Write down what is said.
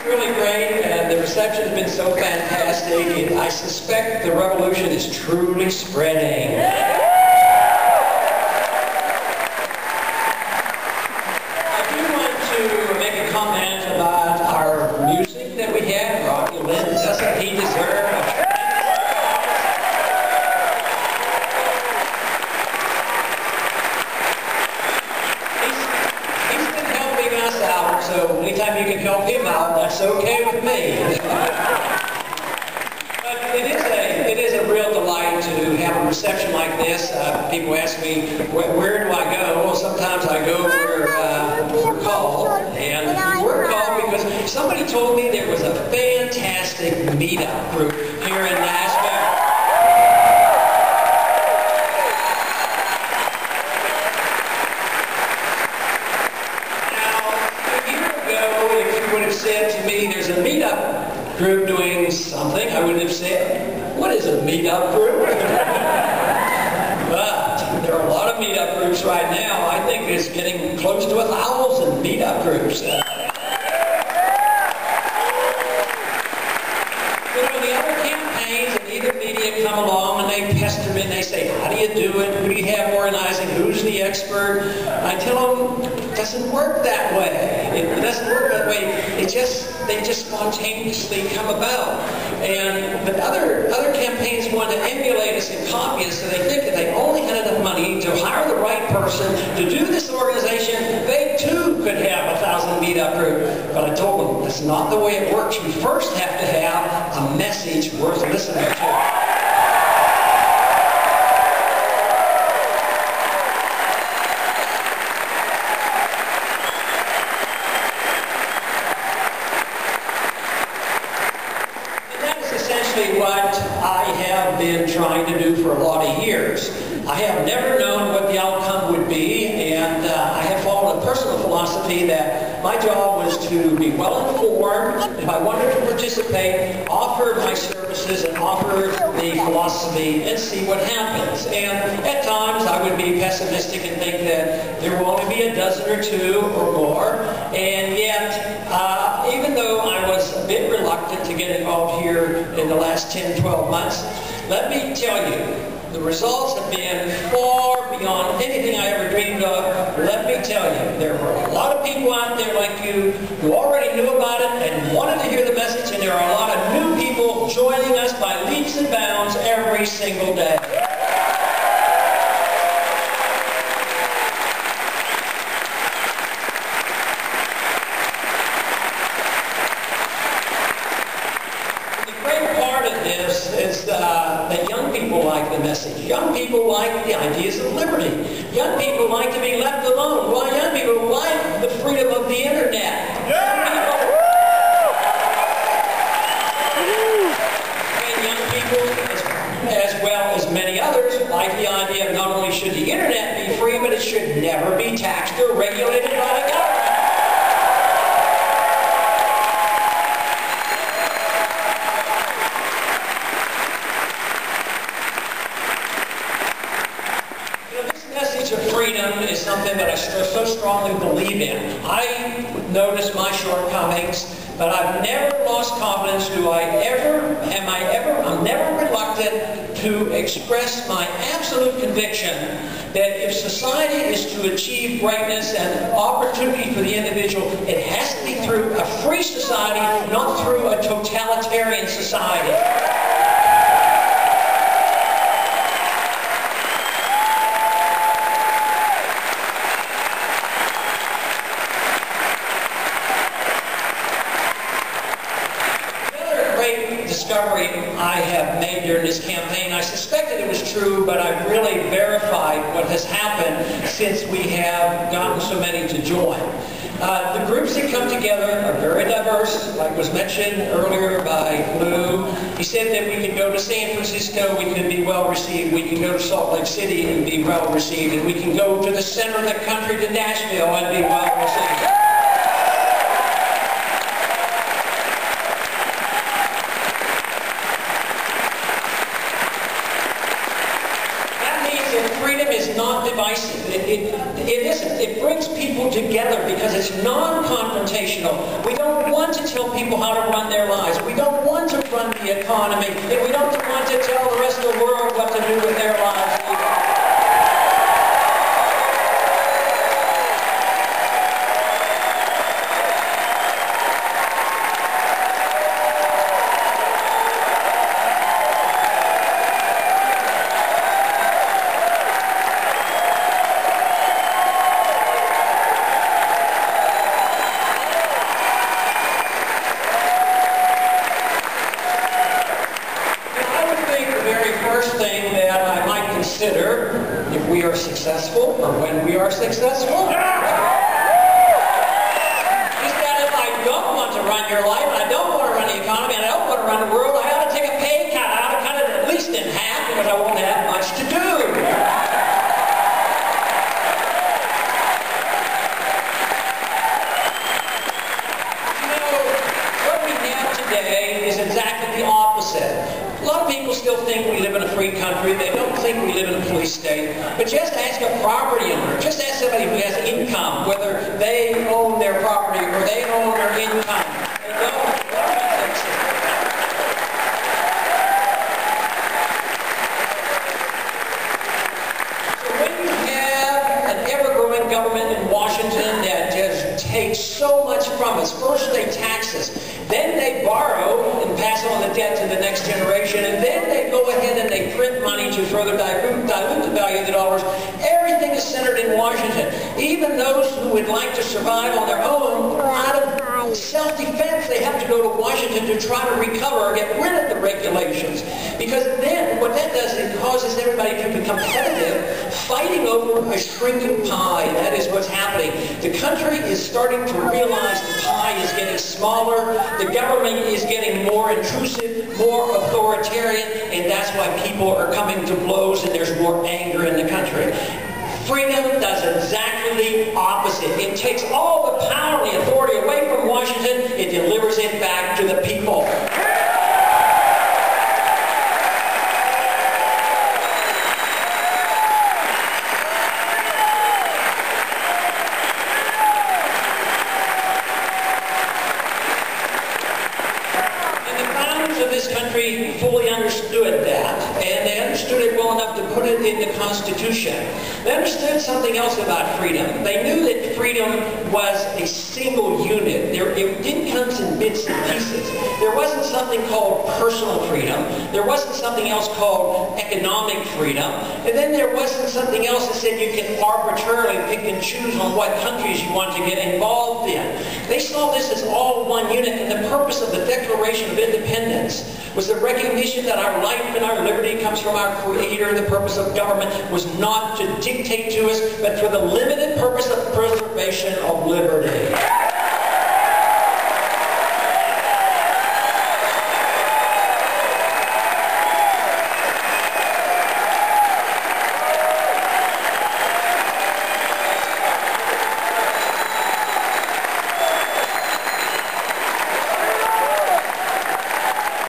really great, and the reception has been so fantastic. And I suspect the revolution is truly spreading. I do want to make a comment about our music that we have. Rocky Lynn, doesn't he deserve a so anytime you can help him out, that's okay with me. But it is a real delight to have a reception like this. People ask me, where do I go? Well, sometimes I go where we're called. And we're called because somebody told me there was a fantastic meetup group here in Nashville. Said to me, there's a meetup group doing something, I would have said, what is a meetup group? But there are a lot of meetup groups right now. I think it's getting close to 1,000 meetup groups. You know, the other campaigns and either media come along and they pester me and they say, how do you do it? Who do you have organizing? Who's the expert? I tell them, it doesn't work that way. It doesn't work that way. They just spontaneously come about. But other campaigns want to emulate us and copy us, so they think if they only had enough money to hire the right person to do this organization, they too could have 1,000 meetup group. But I told them that's not the way it works. We first have to have a message worth listening to. What I have been trying to do for a lot of years. I have never known what the outcome would be, and I have followed a personal philosophy that my job was to be well informed. If I wanted to participate, offer my services and offer the philosophy and see what happens. And at times I would be pessimistic and think that there will only be a dozen or two or more. And yet, even though I was a bit reluctant to get involved here in the last 10, 12 months, let me tell you, the results have been far beyond anything I ever dreamed of. Let me tell you, there were a lot of people out there like you who already knew about it and wanted to hear the message, and there are a lot of new people joining us by leaps and bounds every single day. That young people like the message. Young people like the ideas of liberty. Young people like to be left alone. Well, young people like the freedom of the internet. And young people, as well as many others, like the idea of not only should the internet be free, but it should never be taxed or regulated by the government. Freedom is something that I so strongly believe in. I notice my shortcomings, but I've never lost confidence. I'm never reluctant to express my absolute conviction that if society is to achieve greatness and opportunity for the individual, it has to be through a free society, not through a totalitarian society. Discovery I have made during this campaign. I suspected it was true, but I've really verified what has happened since we have gotten so many to join. The groups that come together are very diverse, like was mentioned earlier by Lou. He said that we could go to San Francisco, we could be well received. We can go to Salt Lake City and be well received. And we can go to the center of the country, to Nashville, and be well received. Freedom is not divisive. It isn't. it brings people together because it's non-confrontational. We don't want to tell people how to run their lives. We don't want to run the economy. And we don't want to tell the rest of the world what to do with their lives either. If we are successful, or when we are successful, is that if I don't want to run your life, and I don't want to run the economy, and I don't want to run the world, I ought to take a pay cut. I ought to cut it at least in half because I won't have much to do. You know, what we have today is exactly the opposite. A lot of people still think we live in a free country. They don't think we live in a police state. But just ask a property owner. Just ask somebody who has income, whether they own their property or they own their income. They don't. So when you have an ever-growing government in Washington that just takes so much from us, first they tax us, then they borrow and pass on the debt to the next generation, and then they go ahead and they print money to further dilute the value of the dollars. Everything is centered in Washington. Even those who would like to survive on their own, out of self-defense, they have to go to Washington to try to recover or get rid of the regulations. Because then what that does is it causes everybody to become competitive, fighting over a shrinking pie. That is what's happening. The country is starting to realize the pie is getting smaller. The government is getting more intrusive, more authoritarian, and that's why people are coming to blows and there's more anger in the country. Freedom does exactly the opposite. It takes all the power and the authority away from Washington. It delivers it back to the people. Fully understood that, and they understood it well enough to put it in the Constitution. They understood something else about freedom. They knew that freedom was a single unit. It didn't come in bits and pieces. There wasn't something called personal freedom. There wasn't something else called economic freedom. And then there wasn't something else that said you can arbitrarily pick and choose on what countries you want to get involved in. They saw this as all one unit, and the purpose of the Declaration of Independence was the recognition that our life and our liberty comes from our Creator. The purpose of government was not to dictate to us, but for the limited purpose of preservation of liberty.